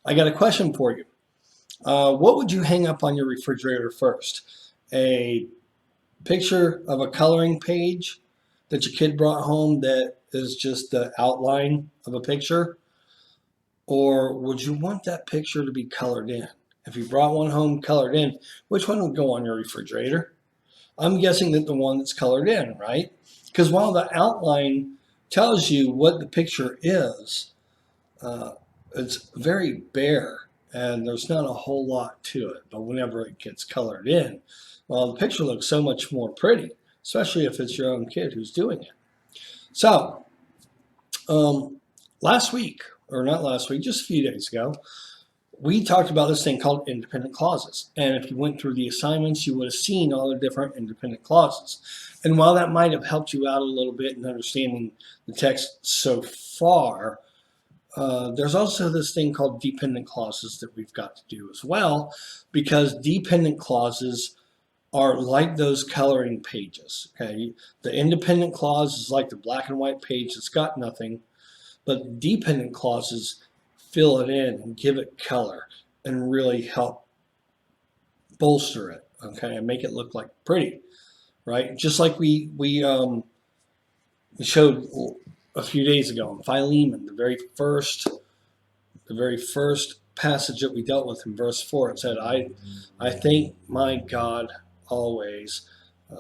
I got a question for you. What would you hang up on your refrigerator first? A picture of a coloring page that your kid brought home that is just the outline of a picture? Or would you want that picture to be colored in? If you brought one home colored in, which one would go on your refrigerator? I'm guessing that the one that's colored in, right? Because while the outline tells you what the picture is, uh, it's very bare and there's not a whole lot to it. But whenever it gets colored in, well, the picture looks so much more pretty, especially if it's your own kid who's doing it. So, um, last week, or not last week, just a few days ago, we talked about this thing called independent clauses. And if you went through the assignments, you would have seen all the different independent clauses. And while that might have helped you out a little bit in understanding the text so far, there's also this thing called dependent clauses that we've got to do as well, because dependent clauses are like those coloring pages. Okay, the independent clause is like the black and white page that's got nothing, but dependent clauses fill it in and give it color and really help bolster it. Okay, and make it look like pretty, right? Just like we showed a few days ago in Philemon, the very first passage that we dealt with in verse 4. It said, I thank my God always,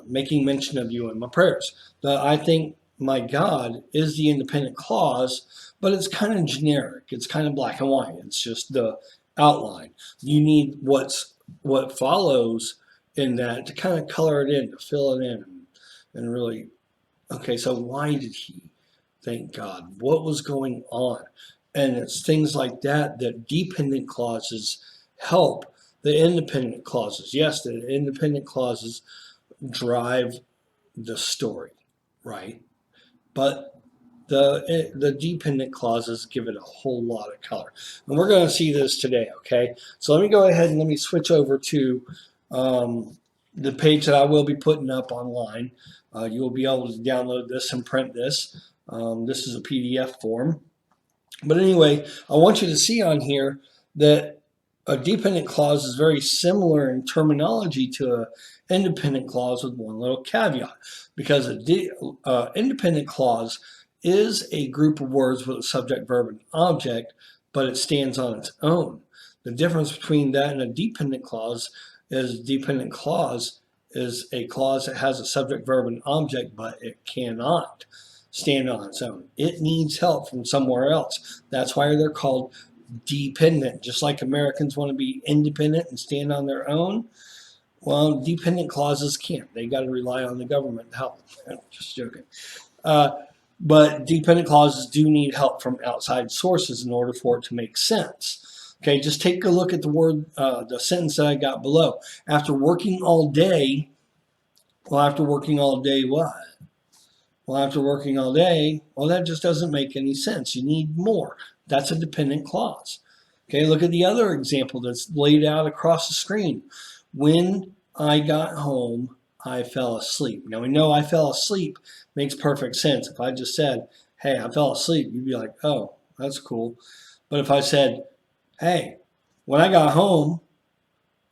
making mention of you in my prayers. The I thank my God is the independent clause, but it's kind of generic. It's kind of black and white. It's just the outline. You need what follows in that to kind of color it in, to fill it in, and really, okay, so why did he thank God? What was going on? And it's things like that that dependent clauses help the independent clauses. Yes, the independent clauses drive the story, right? But the dependent clauses give it a whole lot of color. And we're going to see this today, okay? So let me go ahead and let me switch over to the page that I will be putting up online. You will be able to download this and print this. This is a PDF form. But anyway, I want you to see on here that a dependent clause is very similar in terminology to an independent clause with one little caveat. Because an independent clause is a group of words with a subject, verb, and object, but it stands on its own. The difference between that and a dependent clause is dependent clause is a clause that has a subject, verb, and object, but it cannot stand on its own. It needs help from somewhere else. That's why they're called dependent. Just like Americans want to be independent and stand on their own, well, dependent clauses can't. They got to rely on the government to help. Just joking. But dependent clauses do need help from outside sources in order for it to make sense. Okay, just take a look at the word, the sentence that I got below. After working all day, well, after working all day, what? Well, after working all day, well, that just doesn't make any sense. You need more. That's a dependent clause. Okay, look at the other example that's laid out across the screen. When I got home, I fell asleep. Now, we know I fell asleep makes perfect sense. If I just said, hey, I fell asleep, you'd be like, oh, that's cool. But if I said, hey, when I got home,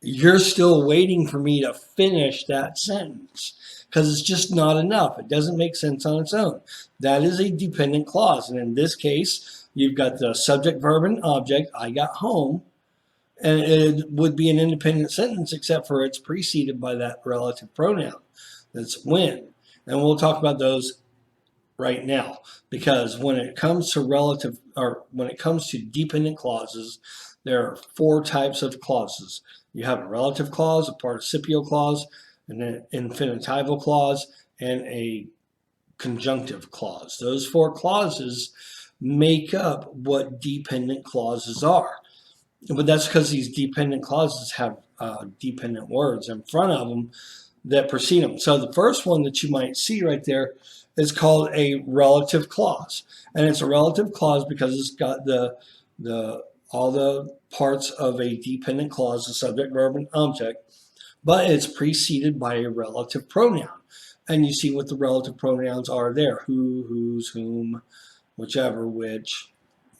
you're still waiting for me to finish that sentence because it's just not enough. It doesn't make sense on its own. That is a dependent clause. And in this case, you've got the subject, verb, and object, I got home, and it would be an independent sentence except for it's preceded by that relative pronoun. That's when. And we'll talk about those right now, because when it comes to dependent clauses, there are four types of clauses. You have a relative clause, a participial clause, an infinitival clause, and a conjunctive clause. Those four clauses make up what dependent clauses are. But that's because these dependent clauses have dependent words in front of them that precede them. So the first one that you might see right there is called a relative clause. And it's a relative clause because it's got all the parts of a dependent clause, the subject, verb, and object, but it's preceded by a relative pronoun. And you see what the relative pronouns are there: who, whose, whom, whichever, which,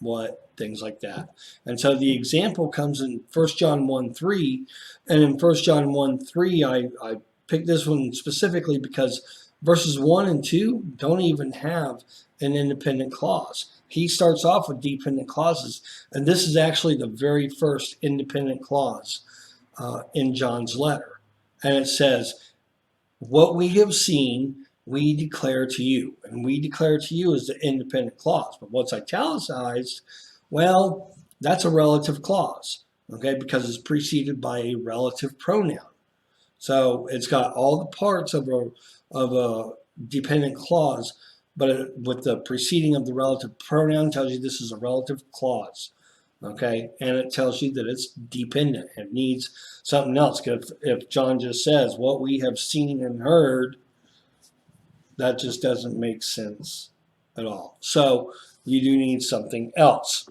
what, things like that. And so the example comes in 1 John 1:3, and in 1 John 1:3, I picked this one specifically because verses 1 and 2 don't even have an independent clause. He starts off with dependent clauses, and this is actually the very first independent clause in John's letter. And it says, what we have seen, we declare to you. And we declare to you is the independent clause. But what's italicized, well, that's a relative clause, okay, because it's preceded by a relative pronoun. So it's got all the parts of a dependent clause, but with the preceding of the relative pronoun tells you this is a relative clause, okay? And it tells you that it's dependent. It needs something else. If John just says, what we have seen and heard, that just doesn't make sense at all. So you do need something else.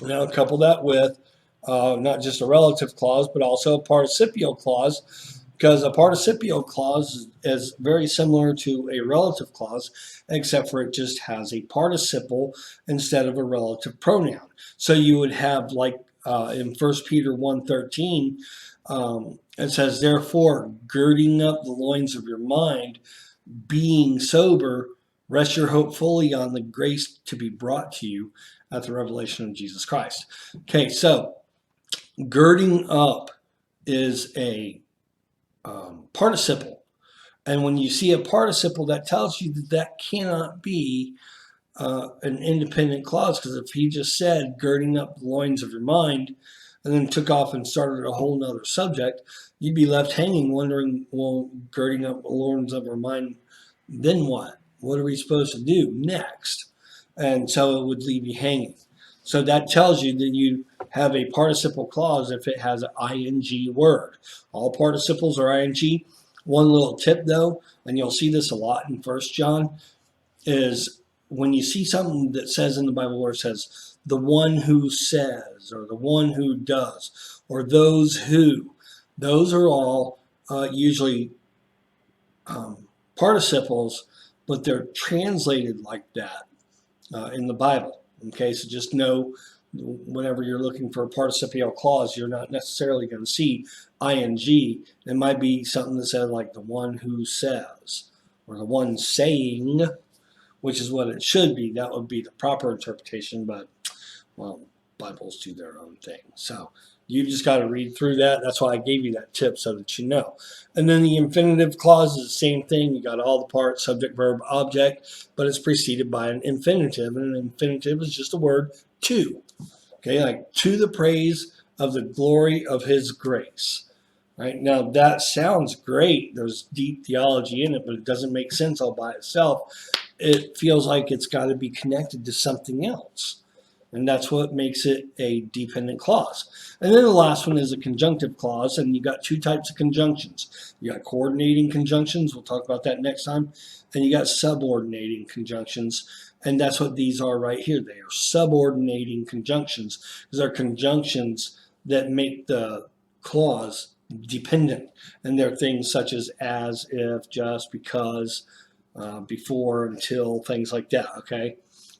Now couple that with not just a relative clause, but also a participial clause, because a participial clause is very similar to a relative clause, except for it just has a participle instead of a relative pronoun. So you would have, like in 1 Peter 1:13, it says, therefore, girding up the loins of your mind, being sober, rest your hope fully on the grace to be brought to you at the revelation of Jesus Christ. Okay, so girding up is a participle. And when you see a participle, that tells you that that cannot be an independent clause, because if he just said girding up the loins of your mind and then took off and started a whole nother subject, you'd be left hanging wondering, well, girding up the loins of our mind, then what? What are we supposed to do next? And so it would leave you hanging. So that tells you that you have a participle clause if it has an ing word. All participles are ing. One little tip though, and you'll see this a lot in 1 John, is when you see something that says in the Bible where it says the one who says, or the one who does, or those who, those are all usually participles, but they're translated like that in the Bible. Okay, so just know whenever you're looking for a participial clause, you're not necessarily going to see ing. It might be something that says like the one who says, or the one saying, which is what it should be. That would be the proper interpretation, but, well, Bibles do their own thing. So you just got to read through that. That's why I gave you that tip, so that you know. And then the infinitive clause is the same thing. You got all the parts, subject, verb, object, but it's preceded by an infinitive. And an infinitive is just a word to. Okay, like to the praise of the glory of his grace. Right? Now that sounds great. There's deep theology in it, but it doesn't make sense all by itself. It feels like it's got to be connected to something else. And that's what makes it a dependent clause. And then the last one is a conjunctive clause, and you got two types of conjunctions. You got coordinating conjunctions, we'll talk about that next time, and you got subordinating conjunctions, and that's what these are right here. They are subordinating conjunctions, because they're conjunctions that make the clause dependent, and they're things such as, if, just, because, before, until, things like that, okay?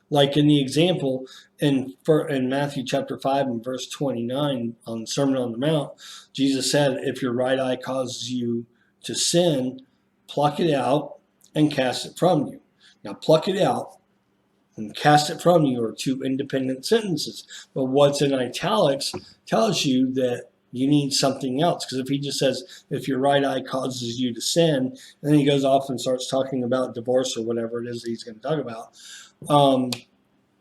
Like in the example in Matthew chapter 5 and verse 29 on the Sermon on the Mount, Jesus said, if your right eye causes you to sin, pluck it out and cast it from you. Now, pluck it out and cast it from you are two independent sentences. But what's in italics tells you that you need something else. Because if he just says, if your right eye causes you to sin, and then he goes off and starts talking about divorce or whatever it is that he's going to talk about,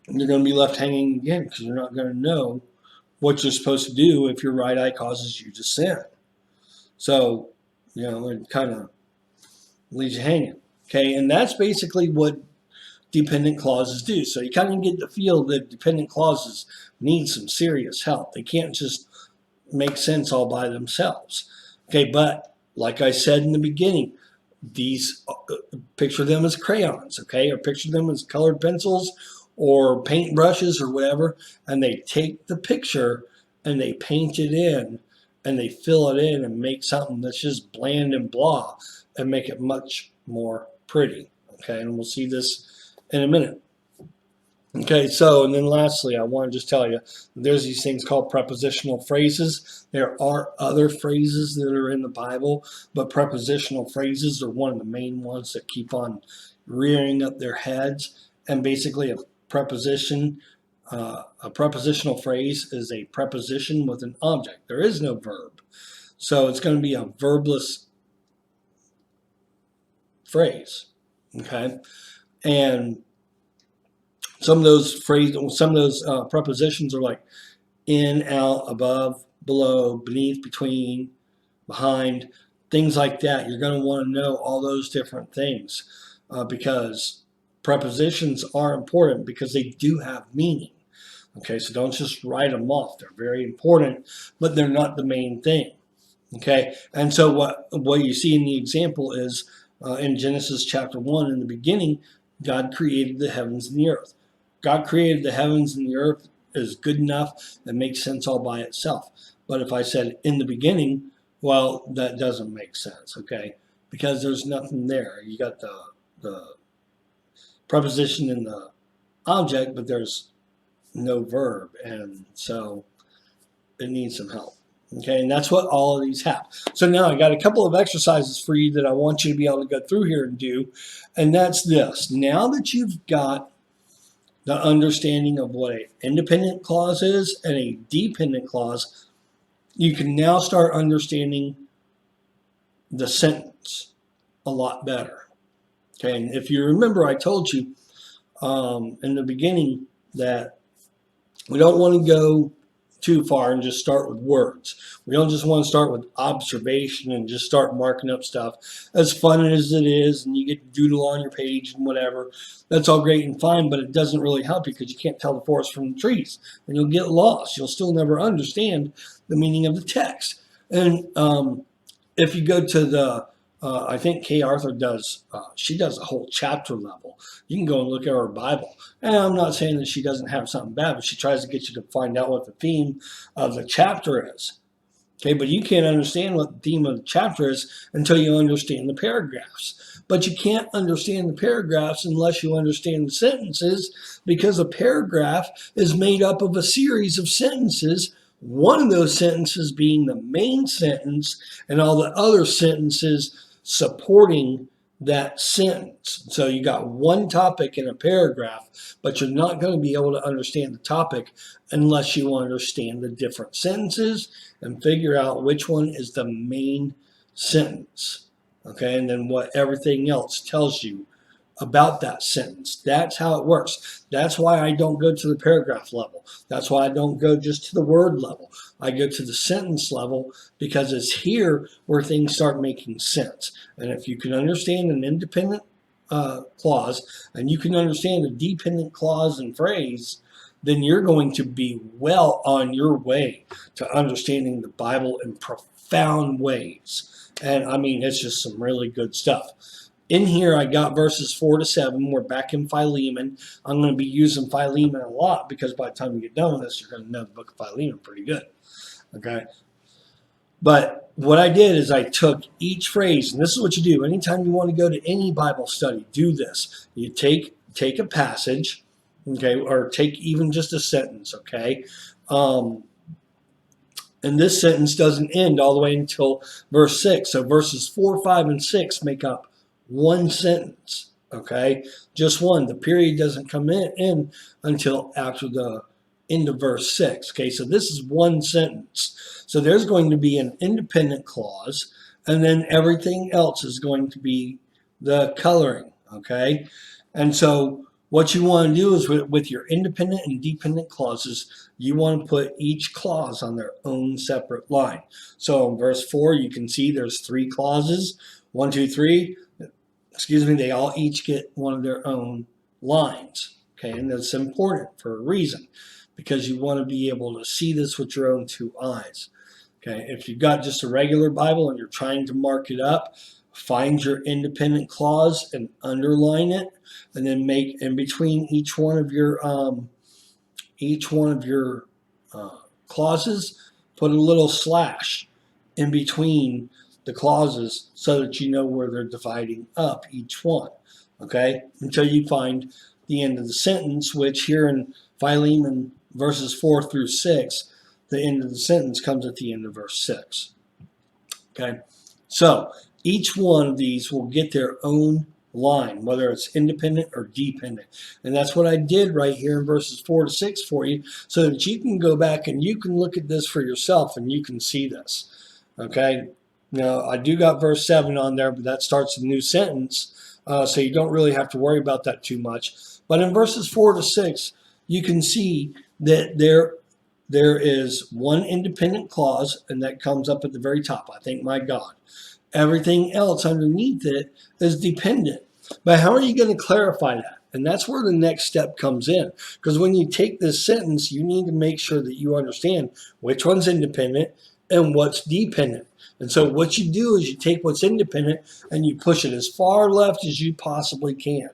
you're going to be left hanging again, because you're not going to know what you're supposed to do if your right eye causes you to sin. So, it kind of leaves you hanging. Okay, and that's basically what dependent clauses do. So you kind of get the feel that dependent clauses need some serious help. They can't just make sense all by themselves. Okay, but like I said in the beginning, these, picture them as crayons, okay, or picture them as colored pencils or paint brushes or whatever, and they take the picture and they paint it in and they fill it in and make something that's just bland and blah and make it much more pretty, okay, and we'll see this in a minute. Okay, so, and then lastly, I want to just tell you, there's these things called prepositional phrases. There are other phrases that are in the Bible, but prepositional phrases are one of the main ones that keep on rearing up their heads. And basically, a prepositional phrase is a preposition with an object. There is no verb. So it's going to be a verbless phrase. Okay, and some of those prepositions are like in, out, above, below, beneath, between, behind, things like that. You're going to want to know all those different things because prepositions are important because they do have meaning. Okay, so don't just write them off. They're very important, but they're not the main thing. Okay, and so what you see in the example is in Genesis chapter 1, in the beginning, God created the heavens and the earth. God created the heavens and the earth is good enough that makes sense all by itself. But if I said in the beginning, well, that doesn't make sense, okay? Because there's nothing there. You got the preposition in the object, but there's no verb, and so it needs some help. Okay, and that's what all of these have. So now I got a couple of exercises for you that I want you to be able to go through here and do, and that's this. Now that you've got the understanding of what an independent clause is and a dependent clause, you can now start understanding the sentence a lot better. Okay, and if you remember, I told you in the beginning that we don't want to go too far and just start with words. We don't just want to start with observation and just start marking up stuff. As fun as it is, and you get to doodle on your page and whatever, that's all great and fine, but it doesn't really help you because you can't tell the forest from the trees, and you'll get lost. You'll still never understand the meaning of the text. And if you go to the I think Kay Arthur does, she does a whole chapter level. You can go and look at her Bible. And I'm not saying that she doesn't have something bad, but she tries to get you to find out what the theme of the chapter is. Okay, but you can't understand what the theme of the chapter is until you understand the paragraphs. But you can't understand the paragraphs unless you understand the sentences, because a paragraph is made up of a series of sentences, one of those sentences being the main sentence and all the other sentences supporting that sentence. So you got one topic in a paragraph, but you're not going to be able to understand the topic unless you understand the different sentences and figure out which one is the main sentence. Okay, and then what everything else tells you about that sentence. That's how it works. That's why I don't go to the paragraph level. That's why I don't go just to the word level. I go to the sentence level because it's here where things start making sense. And if you can understand an independent clause and you can understand a dependent clause and phrase, then you're going to be well on your way to understanding the Bible in profound ways. And I mean, it's just some really good stuff. In here, I got verses 4 to 7. We're back in Philemon. I'm going to be using Philemon a lot because by the time you get done with this, you're going to know the book of Philemon pretty good. Okay? But what I did is I took each phrase, and this is what you do. Anytime you want to go to any Bible study, do this. You take a passage, okay, or take even just a sentence, okay? And this sentence doesn't end all the way until verse 6. So verses 4, 5, and 6 make up one sentence, okay? Just one. The period doesn't come in until after the end of verse 6, okay? So this is one sentence. So there's going to be an independent clause, and then everything else is going to be the coloring, okay? And so what you want to do is with your independent and dependent clauses, you want to put each clause on their own separate line. So in verse 4, you can see there's 3 clauses. 1, 2, 3. Excuse me, they all each get one of their own lines. Okay, and that's important for a reason, because you want to be able to see this with your own 2 eyes. Okay, if you've got just a regular Bible and you're trying to mark it up, find your independent clause and underline it, and then make in between each one of your clauses, put a little slash in between the clauses so that you know where they're dividing up each one, okay, until you find the end of the sentence, which here in Philemon verses 4 through 6, the end of the sentence comes at the end of verse 6. Okay, so each one of these will get their own line, whether it's independent or dependent. And that's what I did right here in verses 4 to 6 for you, so that you can go back and you can look at this for yourself and you can see this. Okay, now I do got verse 7 on there, but that starts a new sentence, so you don't really have to worry about that too much. But in verses 4 to 6, you can see that there is one independent clause, and that comes up at the very top. I thank my God. Everything else underneath it is dependent. But how are you going to clarify that? And that's where the next step comes in. Because when you take this sentence, you need to make sure that you understand which one's independent and what's dependent. And so what you do is you take what's independent and you push it as far left as you possibly can.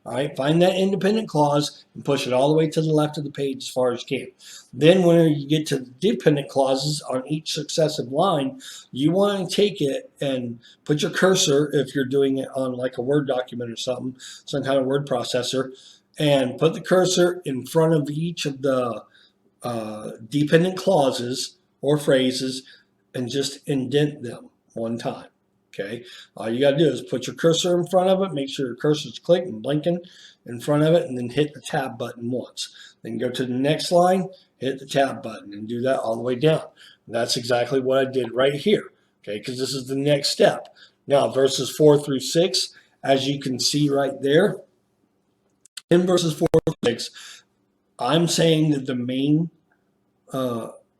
All right, find that independent clause and push it all the way to the left of the page as far as you can. Then when you get to the dependent clauses on each successive line, you want to take it and put your cursor, if you're doing it on like a Word document or something, some kind of word processor, and put the cursor in front of each of the dependent clauses or phrases and just indent them one time. Okay, all you got to do is put your cursor in front of it, make sure your cursor's clicked and blinking in front of it, and then hit the tab button once. Then go to the next line, hit the tab button, and do that all the way down. And that's exactly what I did right here, okay, because this is the next step. Now, verses 4 through 6, as you can see right there, in verses 4 through 6, I'm saying that the main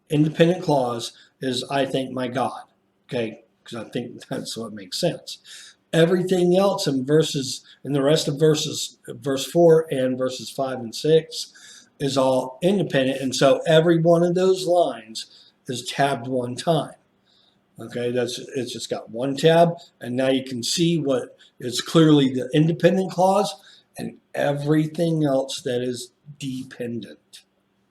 independent clause is I thank my God, okay, because I think that's what makes sense. Everything else in the rest of verse 4 and verses 5 and 6 is all independent, and so every one of those lines is tabbed one time. Okay, it's just got one tab, and now you can see what is clearly the independent clause and everything else that is dependent.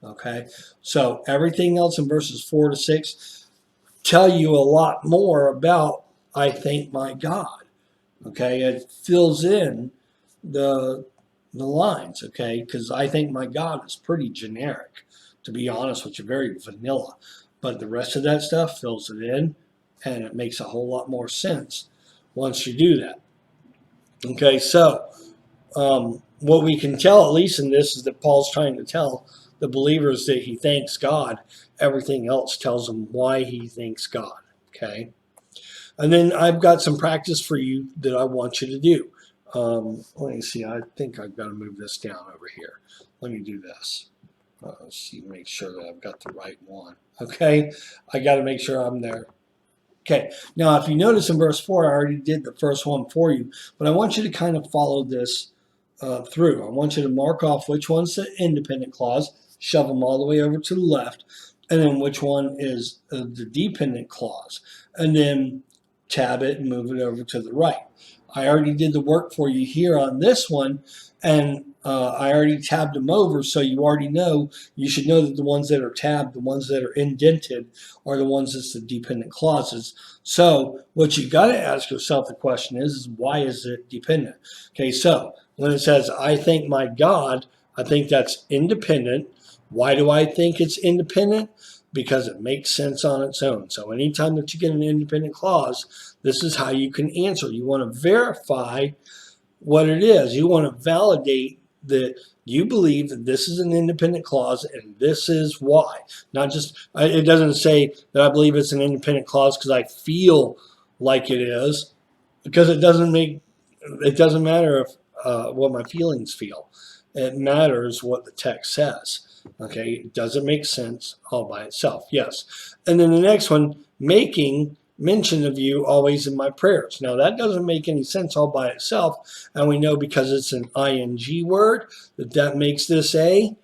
Okay, so everything else in verses 4 to 6 tell you a lot more about I thank my God. Okay, it fills in the lines. Okay, because I thank my God is pretty generic, to be honest with you, very vanilla. But the rest of that stuff fills it in, and it makes a whole lot more sense once you do that. Okay, so what we can tell, at least in this, is that Paul's trying to tell the believers that he thanks God. Everything else tells him why he thanks God. Okay, and then I've got some practice for you that I want you to do. Let me see. I think I've got to move this down over here. Let me do this. Let's see, make sure that I've got the right one. Okay, I got to make sure I'm there. Okay, now if you notice in verse 4, I already did the first one for you, but I want you to kind of follow this through. I want you to mark off which one's the independent clause, shove them all the way over to the left, and then which one is the dependent clause, and then tab it and move it over to the right. I already did the work for you here on this one, and I already tabbed them over, so you already know, you should know that the ones that are tabbed, the ones that are indented, are the ones that's the dependent clauses. So what you got to ask yourself the question is why is it dependent? Okay, so when it says, I thank my God, I think that's independent. Why do I think it's independent? Because it makes sense on its own. So anytime that you get an independent clause, this is how you can answer. You want to verify what it is. You want to validate that you believe that this is an independent clause and this is why. Not just, it doesn't say that I believe it's an independent clause because I feel like it is, because it doesn't matter if what my feelings feel. It matters what the text says. Okay, does it make sense all by itself? Yes. And then the next one, making mention of you always in my prayers. Now that doesn't make any sense all by itself, and we know because it's an ing word that makes this a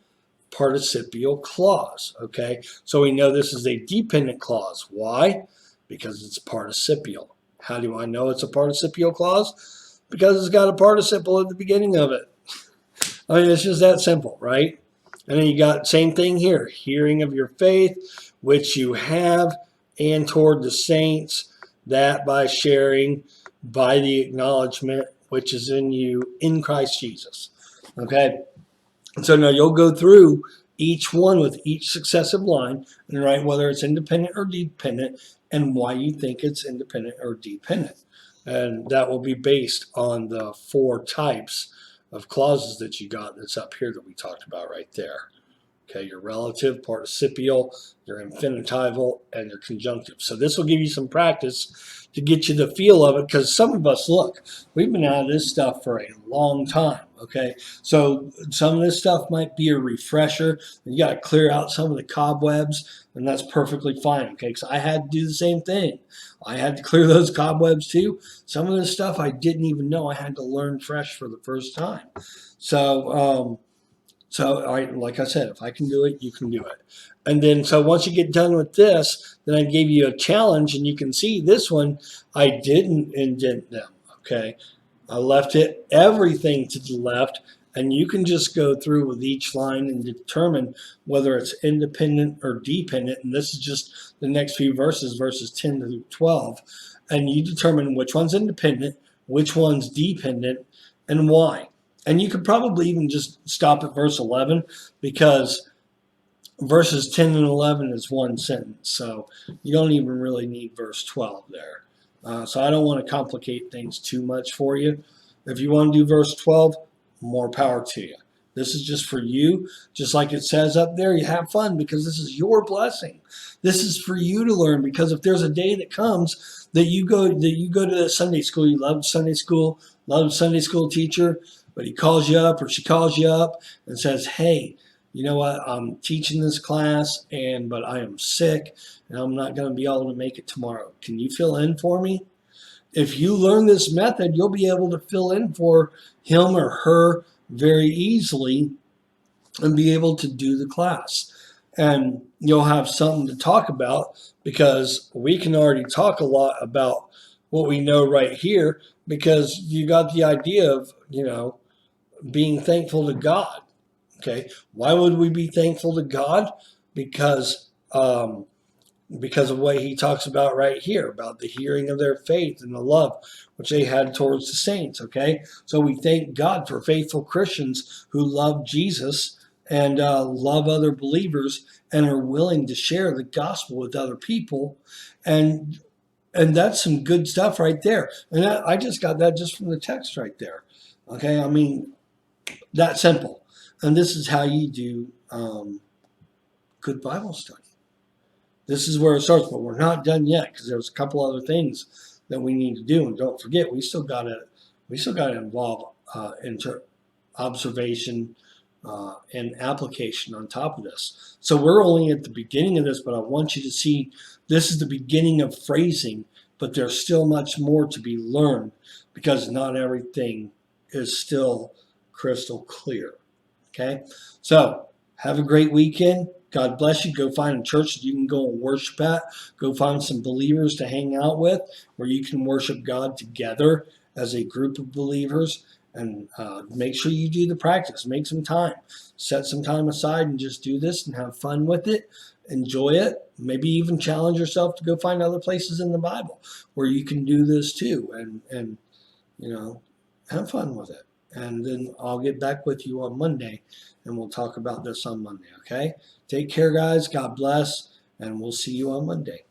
participial clause. Okay, so we know this is a dependent clause. Why? Because it's participial. How do I know it's a participial clause? Because it's got a participle at the beginning of it. I mean, it's just that simple, right? And then you got same thing here, hearing of your faith, which you have, and toward the saints, that by sharing by the acknowledgement which is in you in Christ Jesus. Okay. So now you'll go through each one with each successive line and write whether it's independent or dependent and why you think it's independent or dependent. And that will be based on the 4 types of clauses that you got that's up here that we talked about right there. Okay, your relative, participial, your infinitival, and your conjunctive. So this will give you some practice to get you the feel of it, because some of us, look, we've been out of this stuff for a long time. Okay, so some of this stuff might be a refresher. You got to clear out some of the cobwebs, and that's perfectly fine. Okay, because I had to do the same thing. I had to clear those cobwebs too. Some of this stuff I didn't even know I had to learn fresh for the first time. So, like I said, if I can do it, you can do it. And then, so once you get done with this, then I gave you a challenge, and you can see this one, I didn't indent them. Okay, I left it everything to the left, and you can just go through with each line and determine whether it's independent or dependent. And this is just the next few verses, verses 10 to 12, and you determine which one's independent, which one's dependent, and why. And you could probably even just stop at verse 11, because verses 10 and 11 is one sentence. So you don't even really need verse 12 there. So I don't want to complicate things too much for you. If you want to do verse 12, more power to you. This is just for you. Just like it says up there, you have fun because this is your blessing. This is for you to learn, because if there's a day that comes that you go to Sunday school, you love Sunday school, love Sunday school teacher, but he calls you up or she calls you up and says, hey, you know what, I'm teaching this class, but I am sick and I'm not going to be able to make it tomorrow. Can you fill in for me? If you learn this method, you'll be able to fill in for him or her very easily and be able to do the class. And you'll have something to talk about, because we can already talk a lot about what we know right here, because you got the idea of, being thankful to God. Okay, why would we be thankful to God? Because because of what he talks about right here, about the hearing of their faith and the love which they had towards the saints. Okay, so we thank God for faithful Christians who love Jesus and love other believers and are willing to share the gospel with other people, and that's some good stuff right there. And I just got that just from the text right there. Okay, I mean, that simple. And this is how you do good Bible study. This is where it starts, but we're not done yet, because there's a couple other things that we need to do. And don't forget, we still got to involve observation and application on top of this. So we're only at the beginning of this, but I want you to see this is the beginning of phrasing, but there's still much more to be learned, because not everything is still crystal clear. Okay, so have a great weekend. God bless you. Go find a church that you can go and worship at. Go find some believers to hang out with, where you can worship God together as a group of believers. And make sure you do the practice. Make some time. Set some time aside and just do this and have fun with it. Enjoy it. Maybe even challenge yourself to go find other places in the Bible where you can do this too. And have fun with it. And then I'll get back with you on Monday, and we'll talk about this on Monday, okay? Take care, guys. God bless, and we'll see you on Monday.